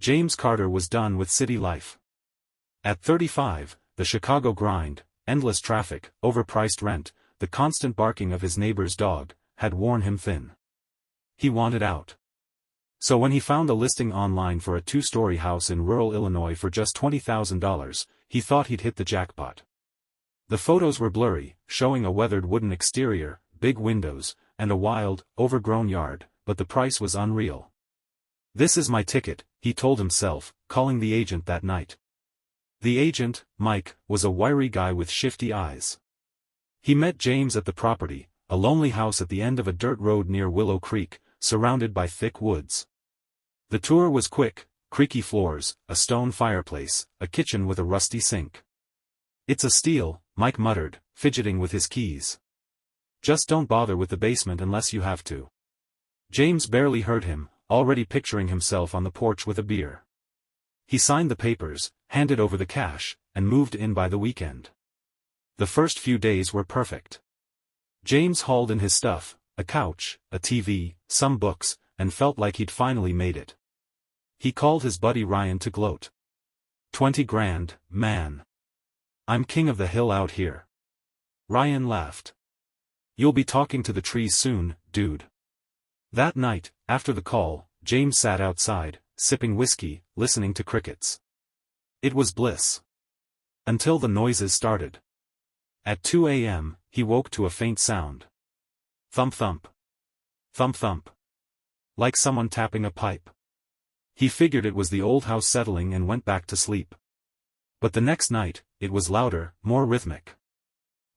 James Carter was done with city life. At 35, the Chicago grind, endless traffic, overpriced rent, the constant barking of his neighbor's dog, had worn him thin. He wanted out. So when he found a listing online for a two-story house in rural Illinois for just $20,000, he thought he'd hit the jackpot. The photos were blurry, showing a weathered wooden exterior, big windows, and a wild, overgrown yard, but the price was unreal. "This is my ticket," he told himself, calling the agent that night. The agent, Mike, was a wiry guy with shifty eyes. He met James at the property, a lonely house at the end of a dirt road near Willow Creek, surrounded by thick woods. The tour was quick: creaky floors, a stone fireplace, a kitchen with a rusty sink. "It's a steal," Mike muttered, fidgeting with his keys. "Just don't bother with the basement unless you have to." James barely heard him, already picturing himself on the porch with a beer. He signed the papers, handed over the cash, and moved in by the weekend. The first few days were perfect. James hauled in his stuff, a couch, a TV, some books, and felt like he'd finally made it. He called his buddy Ryan to gloat. "20 grand, man. I'm king of the hill out here." Ryan laughed. "You'll be talking to the trees soon, dude." That night, after the call, James sat outside, sipping whiskey, listening to crickets. It was bliss. Until the noises started. At 2 a.m., he woke to a faint sound. Thump thump. Thump thump. Like someone tapping a pipe. He figured it was the old house settling and went back to sleep. But the next night, it was louder, more rhythmic.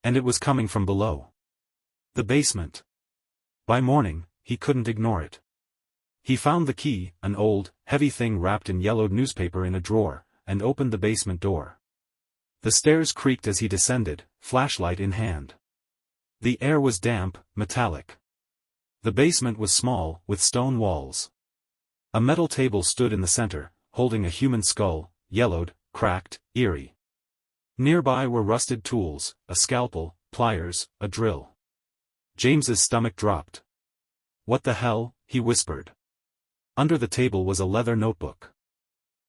And it was coming from below. The basement. By morning, he couldn't ignore it. He found the key, an old, heavy thing wrapped in yellowed newspaper in a drawer, and opened the basement door. The stairs creaked as he descended, flashlight in hand. The air was damp, metallic. The basement was small, with stone walls. A metal table stood in the center, holding a human skull, yellowed, cracked, eerie. Nearby were rusted tools, a scalpel, pliers, a drill. James's stomach dropped. "What the hell?" he whispered. Under the table was a leather notebook.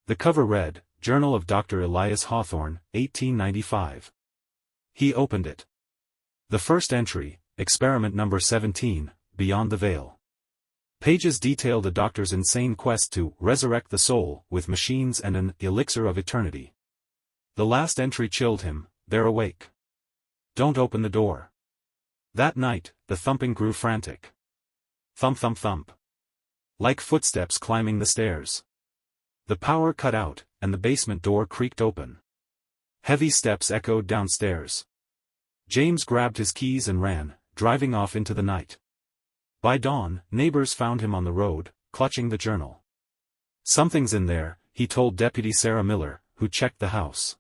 The cover read, "Journal of Dr. Elias Hawthorne, 1895. He opened it. The first entry, Experiment Number 17, Beyond the Veil. Pages detailed a doctor's insane quest to resurrect the soul with machines and an elixir of eternity. The last entry chilled him. "They're awake. Don't open the door." That night, the thumping grew frantic. Thump thump thump. Like footsteps climbing the stairs. The power cut out, and the basement door creaked open. Heavy steps echoed downstairs. James grabbed his keys and ran, driving off into the night. By dawn, neighbors found him on the road, clutching the journal. "Something's in there," he told Deputy Sarah Miller, who checked the house.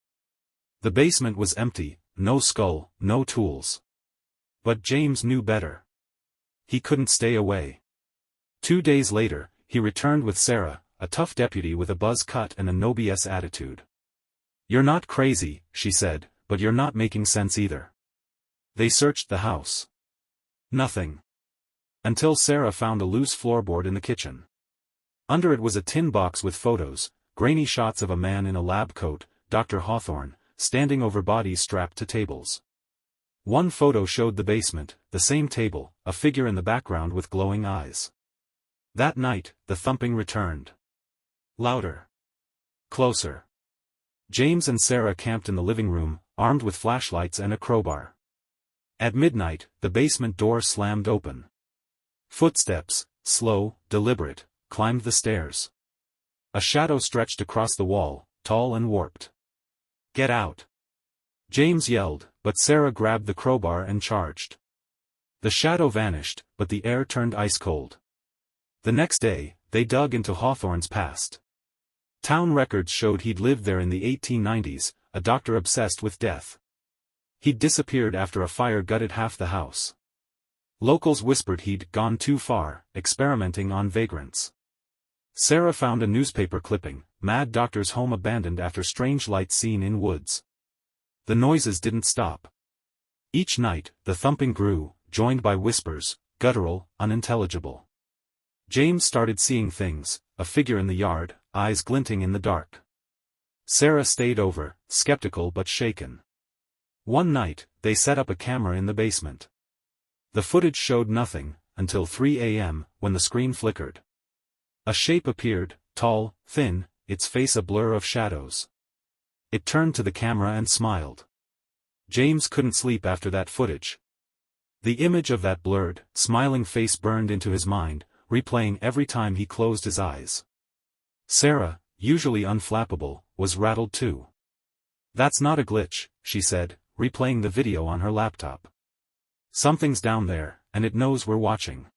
The basement was empty, no skull, no tools. But James knew better. He couldn't stay away. 2 days later, he returned with Sarah, a tough deputy with a buzz cut and a no BS attitude. "You're not crazy," she said, "but you're not making sense either." They searched the house. Nothing. Until Sarah found a loose floorboard in the kitchen. Under it was a tin box with photos, grainy shots of a man in a lab coat, Dr. Hawthorne, standing over bodies strapped to tables. One photo showed the basement, the same table, a figure in the background with glowing eyes. That night, the thumping returned. Louder. Closer. James and Sarah camped in the living room, armed with flashlights and a crowbar. At midnight, the basement door slammed open. Footsteps, slow, deliberate, climbed the stairs. A shadow stretched across the wall, tall and warped. "Get out!" James yelled, but Sarah grabbed the crowbar and charged. The shadow vanished, but the air turned ice cold. The next day, they dug into Hawthorne's past. Town records showed he'd lived there in the 1890s, a doctor obsessed with death. He'd disappeared after a fire gutted half the house. Locals whispered he'd gone too far, experimenting on vagrants. Sarah found a newspaper clipping, "Mad Doctor's Home Abandoned After Strange Lights Seen in Woods." The noises didn't stop. Each night, the thumping grew, joined by whispers, guttural, unintelligible. James started seeing things, a figure in the yard, eyes glinting in the dark. Sarah stayed over, skeptical but shaken. One night, they set up a camera in the basement. The footage showed nothing, until 3 a.m., when the screen flickered. A shape appeared, tall, thin, its face a blur of shadows. It turned to the camera and smiled. James couldn't sleep after that footage. The image of that blurred, smiling face burned into his mind, replaying every time he closed his eyes. Sarah, usually unflappable, was rattled too. "That's not a glitch," she said, replaying the video on her laptop. "Something's down there, and it knows we're watching."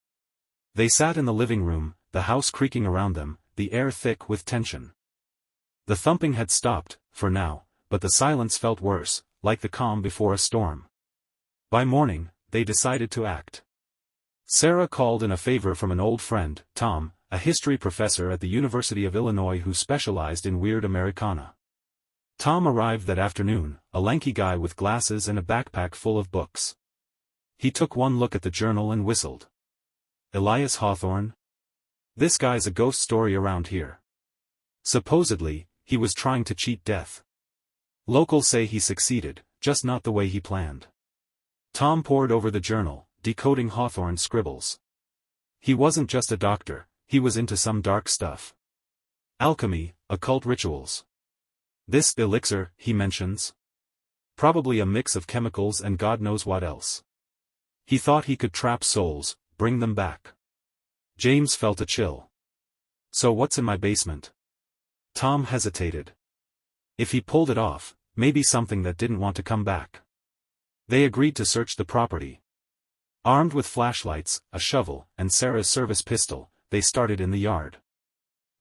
They sat in the living room, the house creaking around them, the air thick with tension. The thumping had stopped, for now, but the silence felt worse, like the calm before a storm. By morning, they decided to act. Sarah called in a favor from an old friend, Tom, a history professor at the University of Illinois who specialized in weird Americana. Tom arrived that afternoon, a lanky guy with glasses and a backpack full of books. He took one look at the journal and whistled. "Elias Hawthorne? This guy's a ghost story around here. Supposedly, he was trying to cheat death. Locals say he succeeded, just not the way he planned." Tom pored over the journal, decoding Hawthorne's scribbles. He wasn't just a doctor, he was into some dark stuff. Alchemy, occult rituals. "This elixir, he mentions. Probably a mix of chemicals and God knows what else. He thought he could trap souls, bring them back." James felt a chill. "So what's in my basement?" Tom hesitated. If he pulled it off, maybe something that didn't want to come back. They agreed to search the property. Armed with flashlights, a shovel, and Sarah's service pistol, they started in the yard.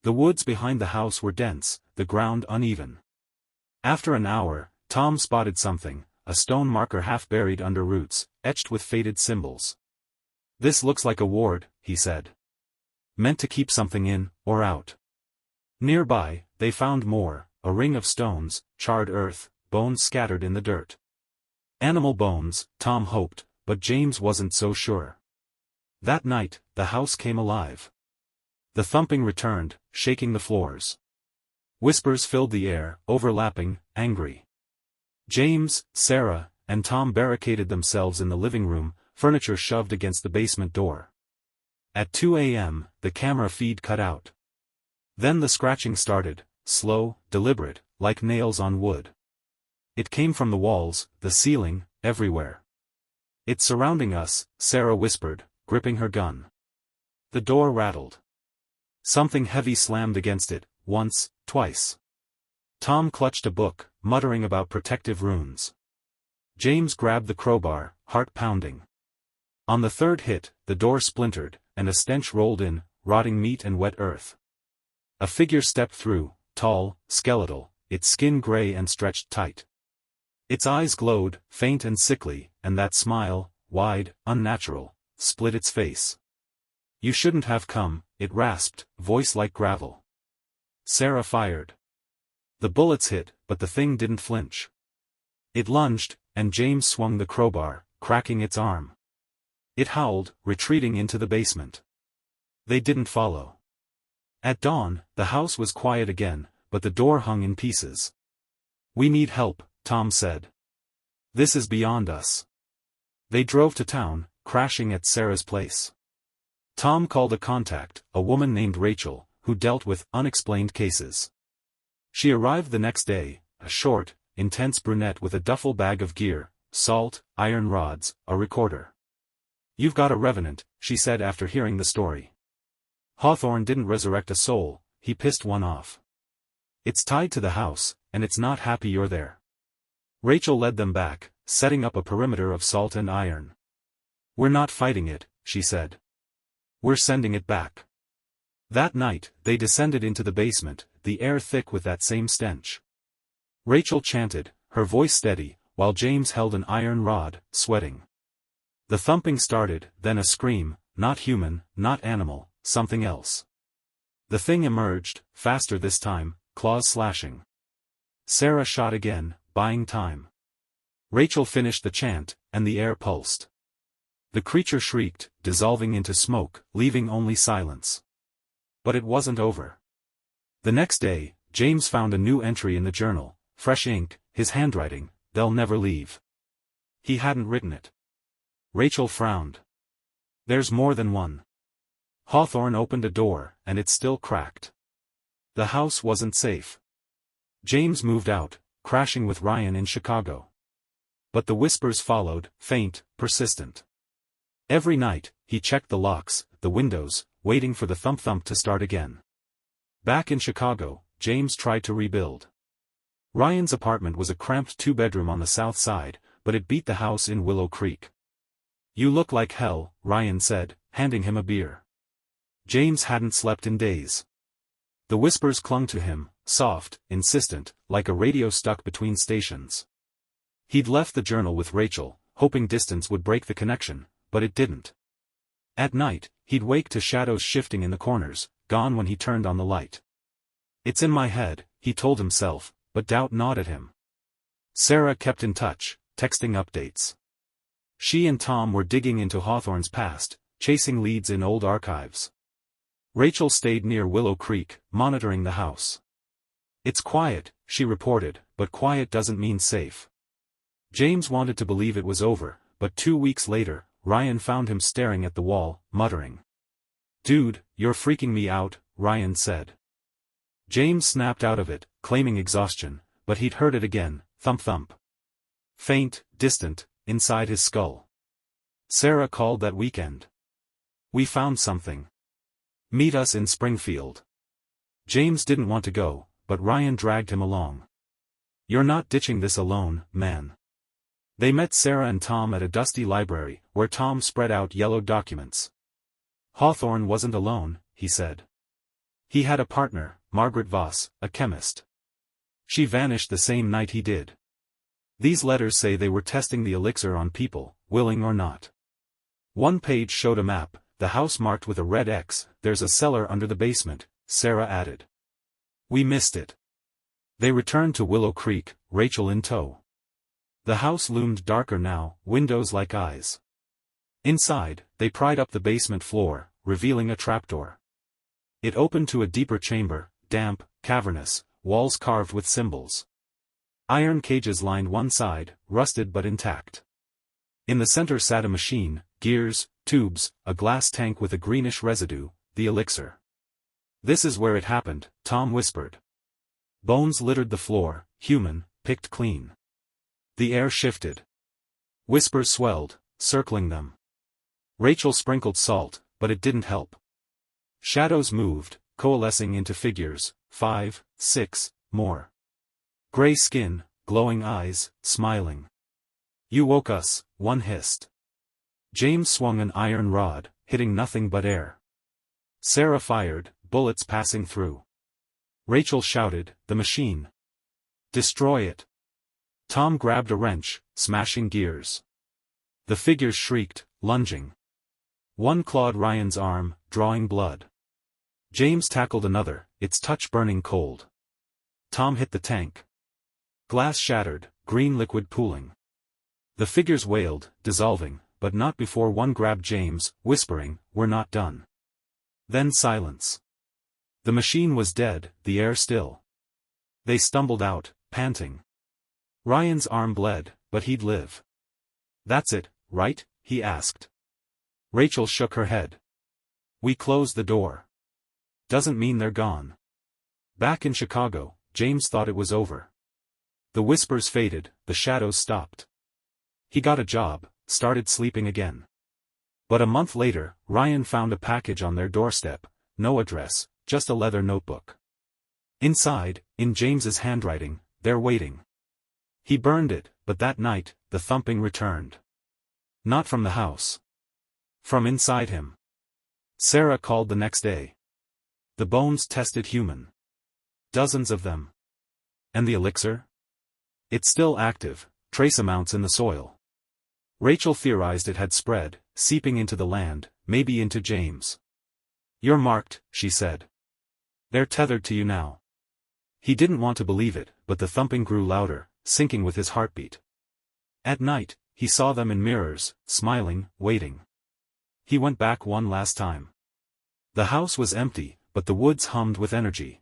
The woods behind the house were dense, the ground uneven. After an hour, Tom spotted something, a stone marker half buried under roots, etched with faded symbols. "This looks like a ward," he said. "Meant to keep something in, or out." Nearby, they found more, a ring of stones, charred earth, bones scattered in the dirt. Animal bones, Tom hoped, but James wasn't so sure. That night, the house came alive. The thumping returned, shaking the floors. Whispers filled the air, overlapping, angry. James, Sarah, and Tom barricaded themselves in the living room, furniture shoved against the basement door. At 2 a.m., the camera feed cut out. Then the scratching started, slow, deliberate, like nails on wood. It came from the walls, the ceiling, everywhere. "It's surrounding us," Sarah whispered, gripping her gun. The door rattled. Something heavy slammed against it, once, twice. Tom clutched a book, muttering about protective runes. James grabbed the crowbar, heart pounding. On the third hit, the door splintered, and a stench rolled in, rotting meat and wet earth. A figure stepped through, tall, skeletal, its skin gray and stretched tight. Its eyes glowed, faint and sickly, and that smile, wide, unnatural, split its face. "You shouldn't have come," it rasped, voice like gravel. Sarah fired. The bullets hit, but the thing didn't flinch. It lunged, and James swung the crowbar, cracking its arm. It howled, retreating into the basement. They didn't follow. At dawn, the house was quiet again, but the door hung in pieces. "We need help," Tom said. "This is beyond us." They drove to town, crashing at Sarah's place. Tom called a contact, a woman named Rachel, who dealt with unexplained cases. She arrived the next day, a short, intense brunette with a duffel bag of gear, salt, iron rods, a recorder. "You've got a revenant," she said after hearing the story. "Hawthorne didn't resurrect a soul, he pissed one off. It's tied to the house, and it's not happy you're there." Rachel led them back, setting up a perimeter of salt and iron. "We're not fighting it," she said. "We're sending it back." That night, they descended into the basement, the air thick with that same stench. Rachel chanted, her voice steady, while James held an iron rod, sweating. The thumping started, then a scream, not human, not animal, something else. The thing emerged, faster this time, claws slashing. Sarah shot again, buying time. Rachel finished the chant, and the air pulsed. The creature shrieked, dissolving into smoke, leaving only silence. But it wasn't over. The next day, James found a new entry in the journal, fresh ink, his handwriting, "They'll never leave." He hadn't written it. Rachel frowned. "There's more than one." Hawthorne opened a door, and it still cracked. The house wasn't safe. James moved out, crashing with Ryan in Chicago. But the whispers followed, faint, persistent. Every night, he checked the locks, the windows, waiting for the thump-thump to start again. Back in Chicago, James tried to rebuild. Ryan's apartment was a cramped two-bedroom on the south side, but it beat the house in Willow Creek. "You look like hell," Ryan said, handing him a beer. James hadn't slept in days. The whispers clung to him, soft, insistent, like a radio stuck between stations. He'd left the journal with Rachel, hoping distance would break the connection, but it didn't. At night, he'd wake to shadows shifting in the corners, gone when he turned on the light. "It's in my head," he told himself, but doubt gnawed at him. Sarah kept in touch, texting updates. She and Tom were digging into Hawthorne's past, chasing leads in old archives. Rachel stayed near Willow Creek, monitoring the house. "It's quiet," she reported, "but quiet doesn't mean safe." James wanted to believe it was over, but 2 weeks later, Ryan found him staring at the wall, muttering. "Dude, you're freaking me out," Ryan said. James snapped out of it, claiming exhaustion, but he'd heard it again, thump-thump. Faint, distant, inside his skull. Sarah called that weekend. "We found something. Meet us in Springfield." James didn't want to go, but Ryan dragged him along. "You're not ditching this alone, man." They met Sarah and Tom at a dusty library, where Tom spread out yellowed documents. Hawthorne wasn't alone, he said. He had a partner, Margaret Voss, a chemist. She vanished the same night he did. These letters say they were testing the elixir on people, willing or not. One page showed a map, the house marked with a red X. "There's a cellar under the basement," Sarah added. "We missed it." They returned to Willow Creek, Rachel in tow. The house loomed darker now, windows like eyes. Inside, they pried up the basement floor, revealing a trapdoor. It opened to a deeper chamber, damp, cavernous, walls carved with symbols. Iron cages lined one side, rusted but intact. In the center sat a machine, gears, tubes, a glass tank with a greenish residue, the elixir. "This is where it happened," Tom whispered. Bones littered the floor, human, picked clean. The air shifted. Whispers swelled, circling them. Rachel sprinkled salt, but it didn't help. Shadows moved, coalescing into figures, 5, 6, more. Gray skin, glowing eyes, smiling. "You woke us," one hissed. James swung an iron rod, hitting nothing but air. Sarah fired, bullets passing through. Rachel shouted, "The machine! Destroy it!" Tom grabbed a wrench, smashing gears. The figures shrieked, lunging. One clawed Ryan's arm, drawing blood. James tackled another, its touch burning cold. Tom hit the tank. Glass shattered, green liquid pooling. The figures wailed, dissolving, but not before one grabbed James, whispering, "We're not done." Then silence. The machine was dead, the air still. They stumbled out, panting. Ryan's arm bled, but he'd live. "That's it, right?" he asked. Rachel shook her head. "We closed the door. Doesn't mean they're gone." Back in Chicago, James thought it was over. The whispers faded, the shadows stopped. He got a job, started sleeping again. But a month later, Ryan found a package on their doorstep, no address, just a leather notebook. Inside, in James's handwriting, "They're waiting." He burned it, but that night, the thumping returned. Not from the house. From inside him. Sarah called the next day. The bones tested human. Dozens of them. And the elixir? It's still active, trace amounts in the soil. Rachel theorized it had spread, seeping into the land, maybe into James. "You're marked," she said. "They're tethered to you now." He didn't want to believe it, but the thumping grew louder, syncing with his heartbeat. At night, he saw them in mirrors, smiling, waiting. He went back one last time. The house was empty, but the woods hummed with energy.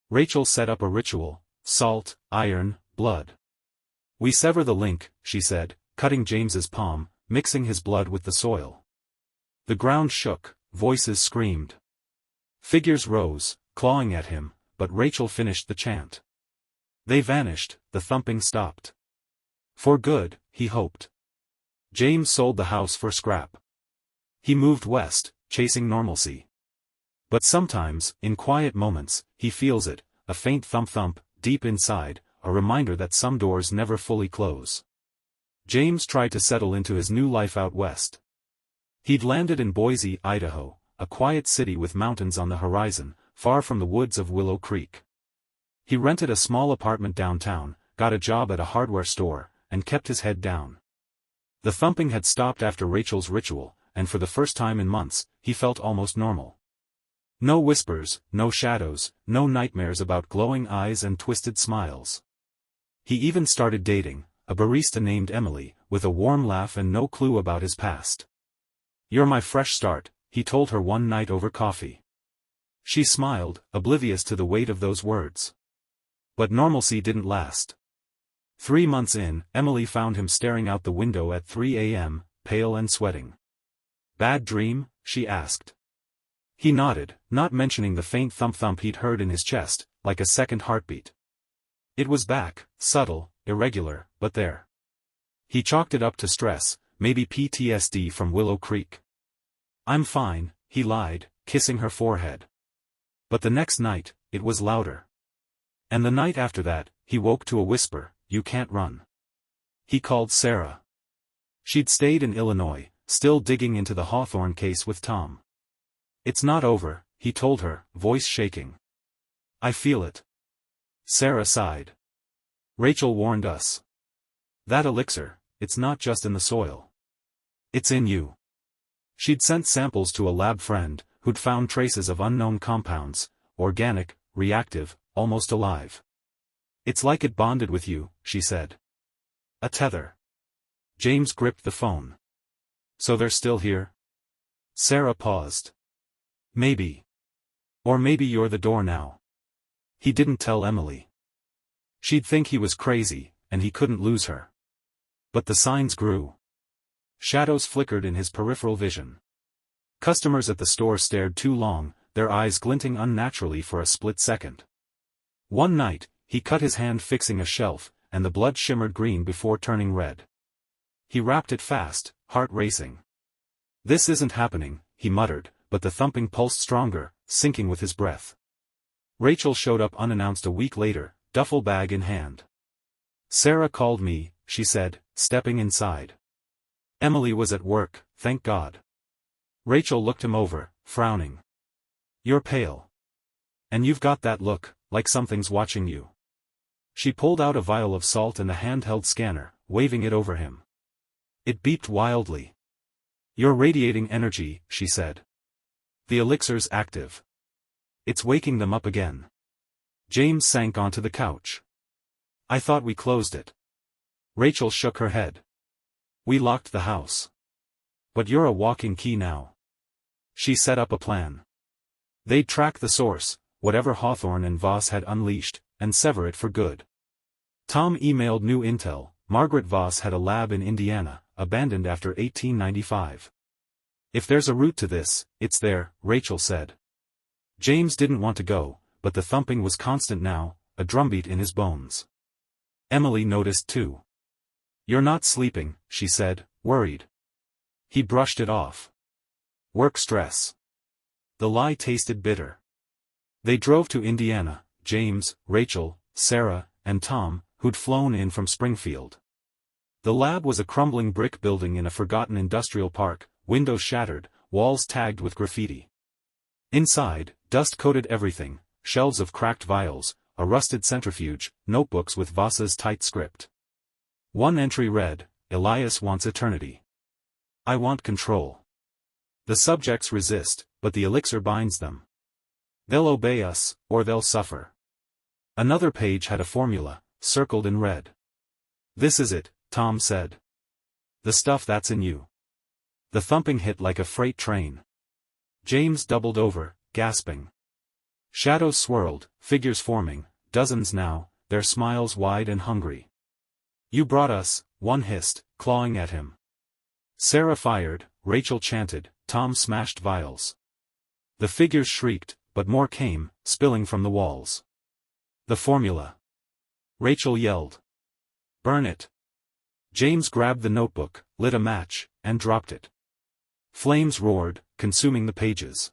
Rachel set up a ritual: salt, iron, blood. We sever the link, she said, cutting James's palm, mixing his blood with the soil. The ground shook, voices screamed. Figures rose, clawing at him, but Rachel finished the chant. They vanished, the thumping stopped. For good, he hoped. James sold the house for scrap. He moved west, chasing normalcy. But sometimes, in quiet moments, he feels it, a faint thump-thump, deep inside, a reminder that some doors never fully close. James tried to settle into his new life out west. He'd landed in Boise, Idaho, a quiet city with mountains on the horizon, far from the woods of Willow Creek. He rented a small apartment downtown, got a job at a hardware store, and kept his head down. The thumping had stopped after Rachel's ritual, and for the first time in months, he felt almost normal. No whispers, no shadows, no nightmares about glowing eyes and twisted smiles. He even started dating, a barista named Emily, with a warm laugh and no clue about his past. "You're my fresh start," he told her one night over coffee. She smiled, oblivious to the weight of those words. But normalcy didn't last. 3 months in, Emily found him staring out the window at 3 a.m., pale and sweating. "Bad dream?" she asked. He nodded, not mentioning the faint thump-thump he'd heard in his chest, like a second heartbeat. It was back, subtle, irregular, but there. He chalked it up to stress, maybe PTSD from Willow Creek. "I'm fine," he lied, kissing her forehead. But the next night, it was louder. And the night after that, he woke to a whisper, "You can't run." He called Sarah. She'd stayed in Illinois, still digging into the Hawthorne case with Tom. "It's not over," he told her, voice shaking. "I feel it." Sarah sighed. "Rachel warned us. That elixir, it's not just in the soil. It's in you." She'd sent samples to a lab friend, who'd found traces of unknown compounds, organic, reactive, almost alive. "It's like it bonded with you," she said. "A tether." James gripped the phone. "So they're still here?" Sarah paused. "Maybe. Or maybe you're the door now." He didn't tell Emily. She'd think he was crazy, and he couldn't lose her. But the signs grew. Shadows flickered in his peripheral vision. Customers at the store stared too long, their eyes glinting unnaturally for a split second. One night, he cut his hand fixing a shelf, and the blood shimmered green before turning red. He wrapped it fast, heart racing. "This isn't happening," he muttered, but the thumping pulsed stronger, sinking with his breath. Rachel showed up unannounced a week later, duffel bag in hand. "Sarah called me," she said, stepping inside. "Emily was at work, thank God." Rachel looked him over, frowning. "You're pale. And you've got that look, like something's watching you." She pulled out a vial of salt and a handheld scanner, waving it over him. It beeped wildly. "You're radiating energy," she said. "The elixir's active. It's waking them up again." James sank onto the couch. "I thought we closed it." Rachel shook her head. "We locked the house. But you're a walking key now." She set up a plan. They'd track the source, whatever Hawthorne and Voss had unleashed, and sever it for good. Tom emailed new intel: Margaret Voss had a lab in Indiana, abandoned after 1895. "If there's a route to this, it's there," Rachel said. James didn't want to go, but the thumping was constant now, a drumbeat in his bones. Emily noticed too. "You're not sleeping," she said, worried. He brushed it off. "Work stress." The lie tasted bitter. They drove to Indiana, James, Rachel, Sarah, and Tom, who'd flown in from Springfield. The lab was a crumbling brick building in a forgotten industrial park, windows shattered, walls tagged with graffiti. Inside, dust coated everything: shelves of cracked vials, a rusted centrifuge, notebooks with Voss's tight script. One entry read, "Elias wants eternity. I want control. The subjects resist, but the elixir binds them. They'll obey us, or they'll suffer." Another page had a formula, circled in red. "This is it," Tom said. "The stuff that's in you." The thumping hit like a freight train. James doubled over, gasping. Shadows swirled, figures forming, dozens now, their smiles wide and hungry. "You brought us," one hissed, clawing at him. Sarah fired, Rachel chanted, Tom smashed vials. The figures shrieked, but more came, spilling from the walls. "The formula!" Rachel yelled. "Burn it!" James grabbed the notebook, lit a match, and dropped it. Flames roared, consuming the pages.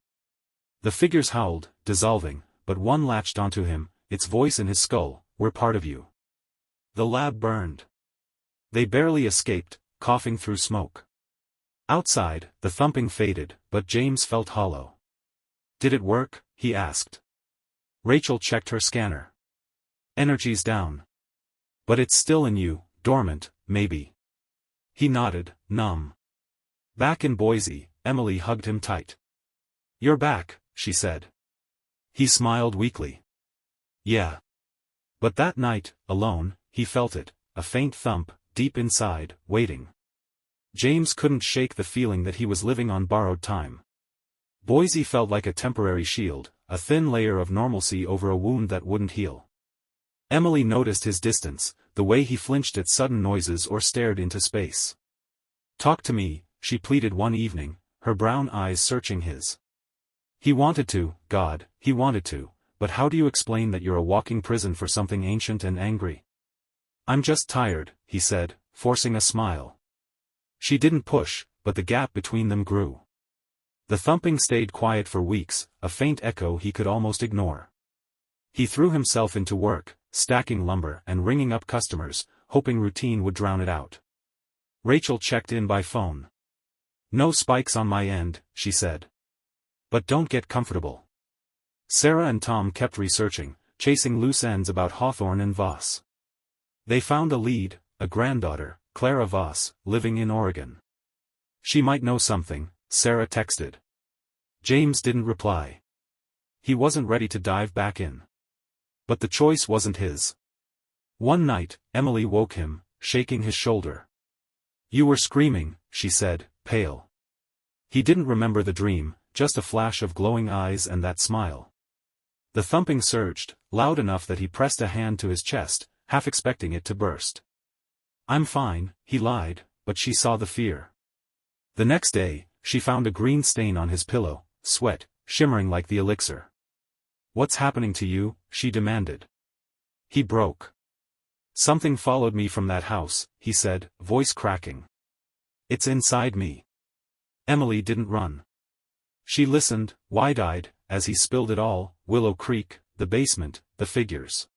The figures howled, dissolving, but one latched onto him, its voice in his skull, "We're part of you." The lab burned. They barely escaped, coughing through smoke. Outside, the thumping faded, but James felt hollow. "Did it work?" he asked. Rachel checked her scanner. "Energy's down. But it's still in you, dormant, maybe." He nodded, numb. Back in Boise, Emily hugged him tight. "You're back," she said. He smiled weakly. "Yeah." But that night, alone, he felt it, a faint thump, deep inside, waiting. James couldn't shake the feeling that he was living on borrowed time. Boise felt like a temporary shield, a thin layer of normalcy over a wound that wouldn't heal. Emily noticed his distance, the way he flinched at sudden noises or stared into space. "Talk to me," she pleaded one evening, her brown eyes searching his. He wanted to, God, he wanted to, but how do you explain that you're a walking prison for something ancient and angry? "I'm just tired," he said, forcing a smile. She didn't push, but the gap between them grew. The thumping stayed quiet for weeks, a faint echo he could almost ignore. He threw himself into work, stacking lumber and ringing up customers, hoping routine would drown it out. Rachel checked in by phone. "No spikes on my end," she said. "But don't get comfortable." Sarah and Tom kept researching, chasing loose ends about Hawthorne and Voss. They found a lead, a granddaughter, Clara Voss, living in Oregon. "She might know something," Sarah texted. James didn't reply. He wasn't ready to dive back in. But the choice wasn't his. One night, Emily woke him, shaking his shoulder. "You were screaming," she said, pale. He didn't remember the dream, just a flash of glowing eyes and that smile. The thumping surged, loud enough that he pressed a hand to his chest, half expecting it to burst. "I'm fine," he lied, but she saw the fear. The next day, she found a green stain on his pillow, sweat, shimmering like the elixir. "What's happening to you?" she demanded. He broke. "Something followed me from that house," he said, voice cracking. "It's inside me." Emily didn't run. She listened, wide-eyed, as he spilled it all, Willow Creek, the basement, the figures.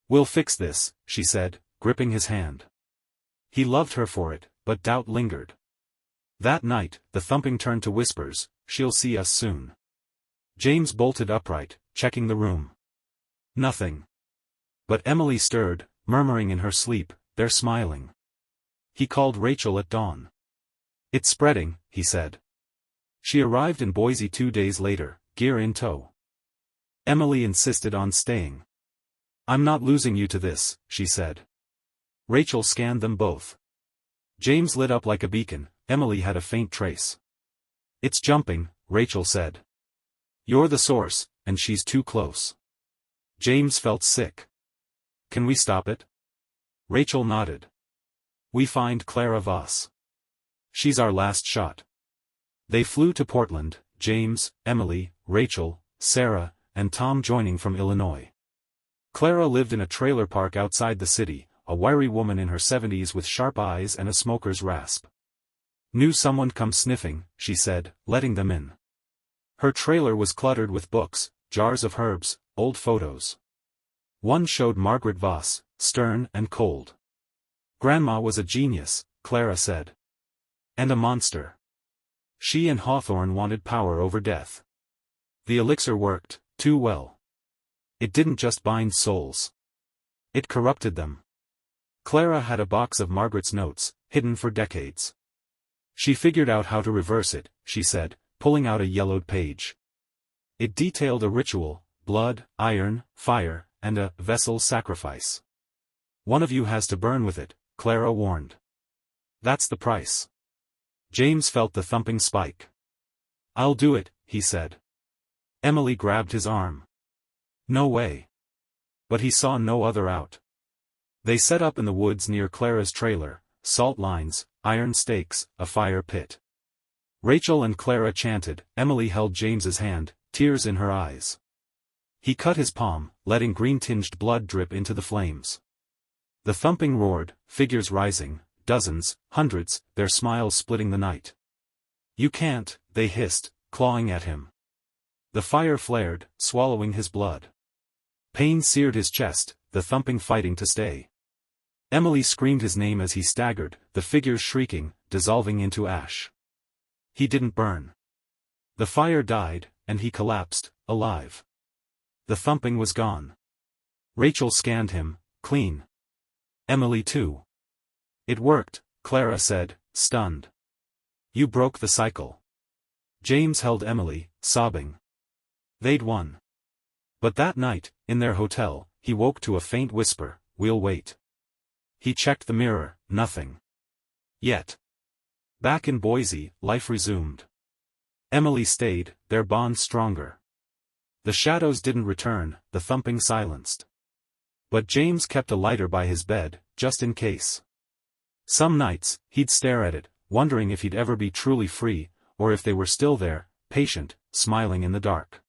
"We'll fix this," she said, gripping his hand. He loved her for it, but doubt lingered. That night, the thumping turned to whispers, "She'll see us soon." James bolted upright, checking the room. Nothing. But Emily stirred, murmuring in her sleep, "They're smiling." He called Rachel at dawn. "It's spreading," he said. She arrived in Boise 2 days later, gear in tow. Emily insisted on staying. "I'm not losing you to this," she said. Rachel scanned them both. James lit up like a beacon, Emily had a faint trace. "It's jumping," Rachel said. "You're the source, and she's too close." James felt sick. "Can we stop it?" Rachel nodded. "We find Clara Voss. She's our last shot." They flew to Portland, James, Emily, Rachel, Sarah, and Tom joining from Illinois. Clara lived in a trailer park outside the city, a wiry woman in her 70s with sharp eyes and a smoker's rasp. "Knew someone come sniffing," she said, letting them in. Her trailer was cluttered with books, jars of herbs, old photos. One showed Margaret Voss, stern and cold. "Grandma was a genius," Clara said. "And a monster. She and Hawthorne wanted power over death. The elixir worked, too well. It didn't just bind souls. It corrupted them." Clara had a box of Margaret's notes, hidden for decades. "She figured out how to reverse it," she said, pulling out a yellowed page. It detailed a ritual, blood, iron, fire, and a vessel sacrifice. "One of you has to burn with it," Clara warned. "That's the price." James felt the thumping spike. "I'll do it," he said. Emily grabbed his arm. No way. But he saw no other out. They set up in the woods near Clara's trailer, salt lines, iron stakes, a fire pit. Rachel and Clara chanted. Emily held James's hand, tears in her eyes. He cut his palm, letting green-tinged blood drip into the flames. The thumping roared, figures rising, dozens, hundreds, their smiles splitting the night. "You can't," they hissed, clawing at him. The fire flared, swallowing his blood. Pain seared his chest, the thumping fighting to stay. Emily screamed his name as he staggered, the figures shrieking, dissolving into ash. He didn't burn. The fire died, and he collapsed, alive. The thumping was gone. Rachel scanned him, clean. Emily too. "It worked," Clara said, stunned. "You broke the cycle." James held Emily, sobbing. They'd won. But that night, in their hotel, he woke to a faint whisper, "We'll wait." He checked the mirror, nothing. Yet. Back in Boise, life resumed. Emily stayed, their bond stronger. The shadows didn't return, the thumping silenced. But James kept a lighter by his bed, just in case. Some nights, he'd stare at it, wondering if he'd ever be truly free, or if they were still there, patient, smiling in the dark.